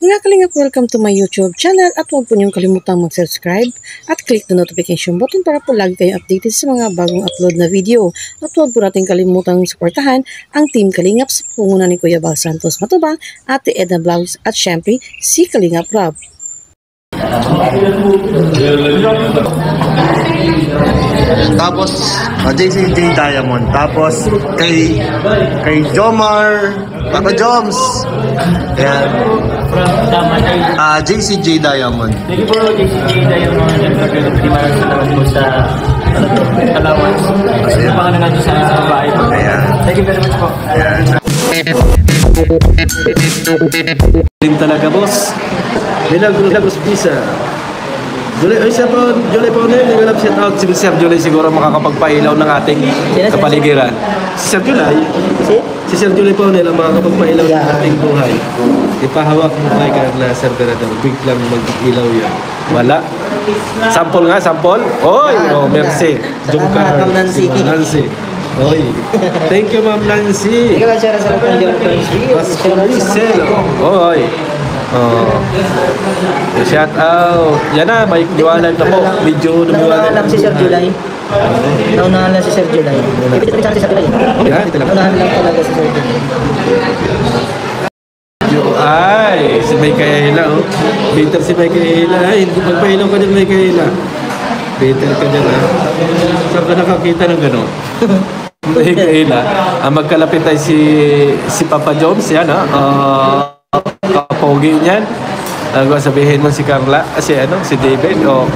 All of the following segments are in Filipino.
Mga kalingap, welcome to my YouTube channel at huwag po niyong kalimutang mag-subscribe at click the notification button para po lagi kayong updated sa mga bagong upload na video. At huwag po natin kalimutang suportahan ang Team Kalingap sa pangunguna ni Kuya Bal Santos Matubang, Ate Edna Vlogs at syempre si Kalingap Rob. Tapos JCJ Diamond, tapos kay Jomar, Papa Joms. Ayan. JCJ Diamond. Thank you po, JCJ Diamond. Hindi maraming salamat po sa allowance. Kasi napangalan natin sa bahay. Ayan. Thank you very much po. Team talaga, boss. Milagros Pizza. July po na yun. Naglalap shout out si Sir July, siguro makakapagpailaw ng ating kapaligiran. Si Sir July? Si Sir July po nila makakapagpailaw ng ating buhay. Ipahawak mo kay Carla, Sir Berador. Biglang mag-ilaw yan. Wala. Sample nga, sample. Oy, oh, merci. Jungkar. Nancy. Oy. Thank you, Ma'am Nancy. Ikaw lang siya sa Pascualiselo. Oy. Oh. Shout out. Yan na, may liwanag na po. Medyo lumiwanag. Naunahan lang si Sir July. Naunahan lang si Sir July. Ipit lang si Sir July. Naunahan lang talaga si Sir July. Ay, si May Kahila, oh. Bitter si May Kahila. Ay, magpahilaw ka din, May Kahila. Bitter ka din, ha. Saan ka nakakita ng gano'n? May Kahila. Magkalapit ay si Papa Joms, yan, ha. Kapogi niyan. Sabihin mo si Carla, si David, o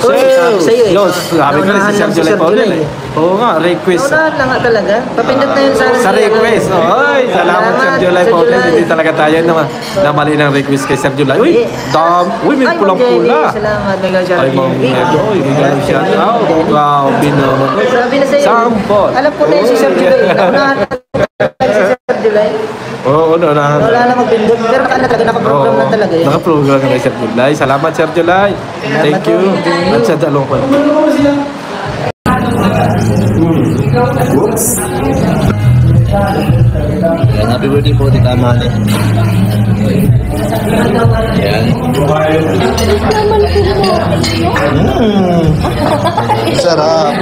sa'yo eh. Sabi ko rin si Sir July Paulin eh. Oo nga, request. Naunahan lang nga talaga. Papindot na yun sa request. Oy, salamat Sir July Paulin. Hindi talaga tayo na mali ng request kay Sir July. Uy, may pulang-pula. Salamat, Mega Jolley. Ay, Ma'am Mega. Uy, bigyan siya. Wow, binomo. Sabi na sa'yo. Sample. Alam ko na yun si Sir July. Naunahan si Sir July. Oo, naunahan. Wala na magbindot. Pero talaga, nakaprogram na talaga yun. Nakaprogram na kay Sir July. Salamat Sir July. Thank you. At sa dalawang ko. Ayan, happy birthday po, Tita Mane. Ayan. Sarap.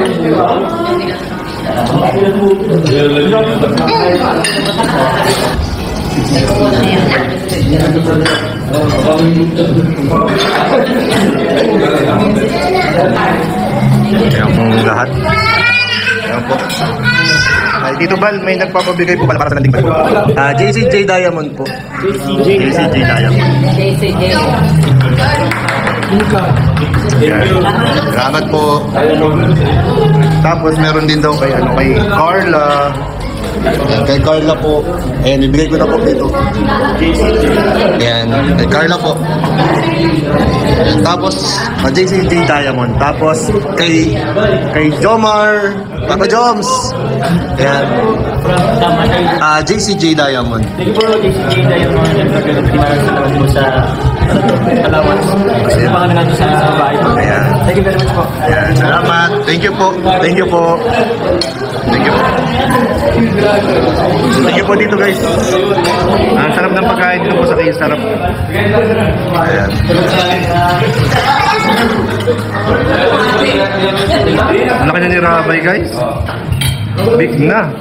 Ayan pong lahat. Ayan po. Ay, Tito Bal, may nagpapabigay po pala para sa landing bal. JCJ Diamond po. JCJ Diamond. Salamat po. Tapos meron din daw kay Carla. Kay Carla po. Ayan, ibigay ko na po dito. Ayan, kay Carla po. Ayan, tapos JCJ Diamond. Tapos kay Jomar, Papa Joms. Ayan. JCJ Diamond. Thank you po, JCJ Diamond. Hindi maraming salamat po sa allowance. Kasi napangalan natin sa bahay. Ayan. Thank you very much po. Ayan, salamat. Thank you po. Thank you po. Thank you po. Thank you po dito, guys. Ang sarap ng pagkain dito po sa kayo. Sarap. Ayan. Ang laki na ni Rabay, guys. Big na.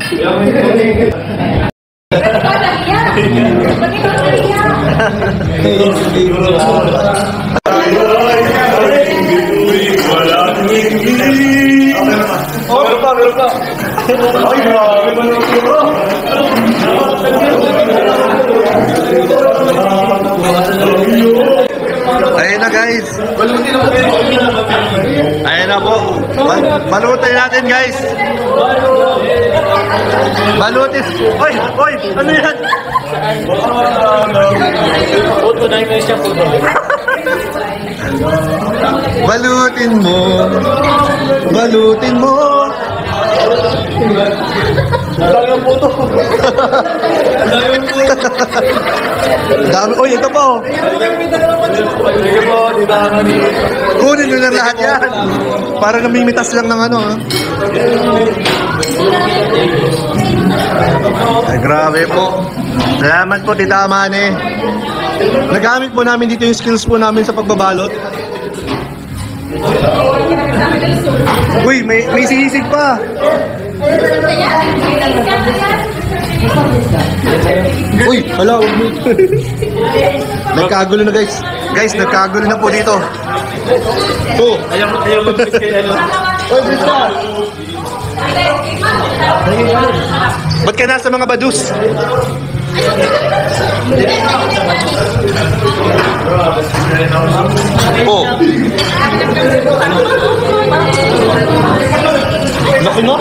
Ayun na, guys. Ayun na po. Balutin natin, guys. Balutin. Oy, ano yan? Puto na yung siya puto. Balutin mo. Balutin mo. Ang puto. Dami. Oy, ito po. Sige po, dito kami. Kunin nyo na lahat yan. Para namimitas lang ng ano. Ay, grabe po. Salamat po, Tita Mane. Nagamit po namin dito yung skills po namin sa pagbabalot. Uy, may sisig pa. Uy, hala, huwag mo. Nagkagulo na guys. Guys, nagkagulo na po dito. Oh. Ayaw mag-miss kayo, ano? Uy, Brista! Ba't ka nasa mga badus? Oh. Laki mo?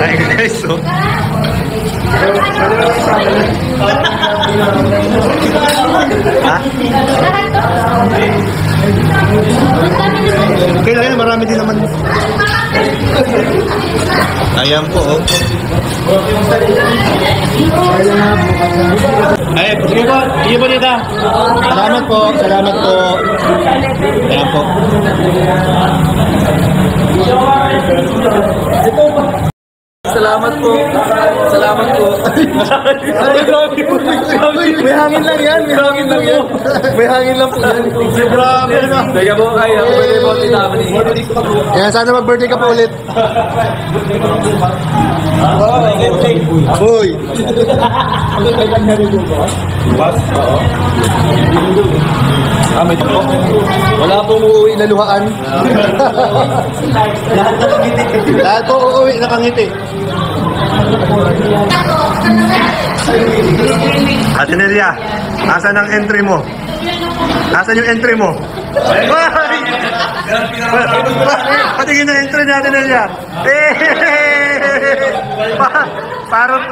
Ay guys, oh. Ha? Okay lang yan, marami din naman. Ayan po, oh. Ay, sige po. Sige po dito. Salamat po, salamat po. Ayan po. Salamat po. Salamat po. May hangin lang yan, may hangin lang yan. May hangin lang po yan. Grabe na. Teka po, ay, ako pwede po tinaman eh. Kaya sana mag-birthday ka pa ulit. Boy. Wala pong uuwi na luhaan. Lahat po uuwi nakangiti. Ate Nelia, asan ang entry mo? Asan yung entry mo? Patingin na entry natin Nelia. Parang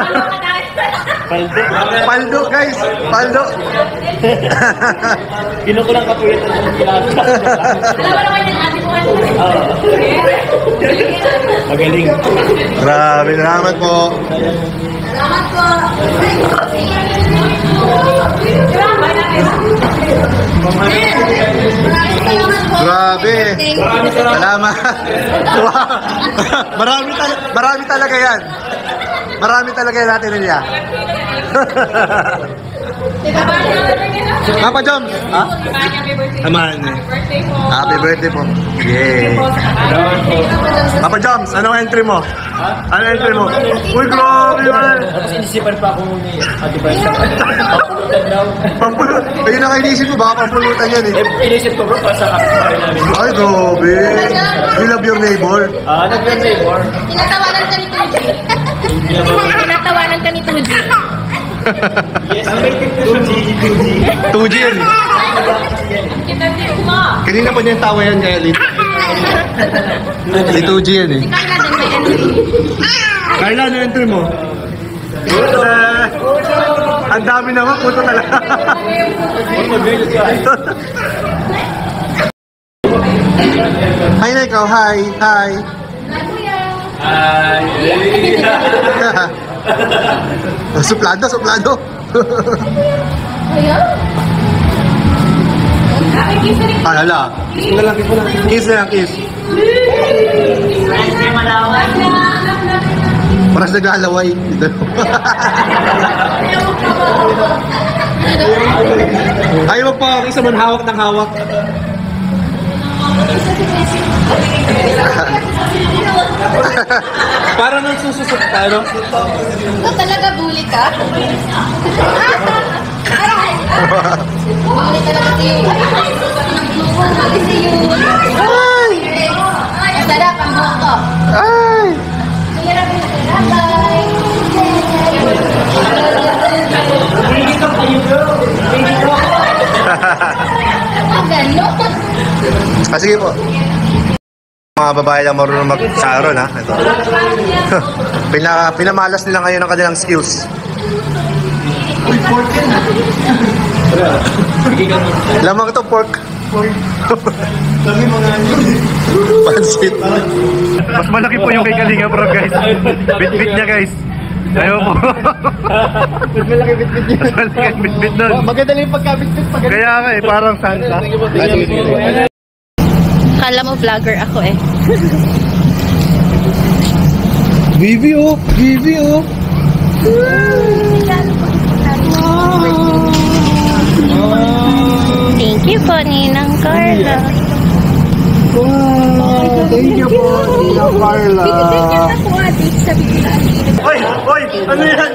paldo guys, paldo. Kinukulang ka po yun. Magaling. Grabe, salamat po. Salamat po. Grabe. Salamat. Marami talaga yan. Marami talaga yan natin niya. Papa Joms. Ha? Aman. Happy birthday po. Yay. Papa Joms, anong entry mo? Ano entry mo? Uy, grabe man. Tapos inisipan pa ako ni Ate Bryce. Pampulutan daw. Pampulot. Ayun ang inisip ko, baka pampulutan yan eh. Inisip ko bro, para sa kapitbahay namin. Ay, grabe. You love your neighbor. Nag-neighbor. Tinatawanan ka ni Tuji. Tinatawanan ka ni Tuji. Yes, 2G. 2G yan eh. Kanina pa niya tawa yan kaya dito. Si 2G yan eh. Kaya din may entry. Carla, ano entry mo? Ang dami naman, puto talaga. Hi na ikaw, hi, hi. Suplado, suplado. Ah, hala. Kiss na lang, kiss na lang. Kiss na lang, kiss. Paras nag-aalaway. Ayaw mo pa, isa man hawak ng hawak. Para nang sususot tayo. Ito talaga bully ka? Bully talaga si Yun. Bully si Yun. Ay! Ang sarap ang buhok ko. Ay! Ah, sige po. Mga babae lang marunong mag-saron ha. Ito. Pinamalas nila ngayon ang kanilang skills. Lamang ito, pork. Pansit. Mas malaki po yung kay Kalinga bro guys. Bit-bit niya guys. Ayaw po. Mas malaki bit-bit niya. Mas malaki ang bit-bit nun. Maganda lang yung pagkabit-bit. Kaya nga eh, parang Santa. Kala mo vlogger ako eh. Bibi oh, Bibi oh. Thank you po, Ninang Carla. Wow, thank you po, Tia Carla. Bibigyan ako, ate, sa bigla. Oy, ano yan?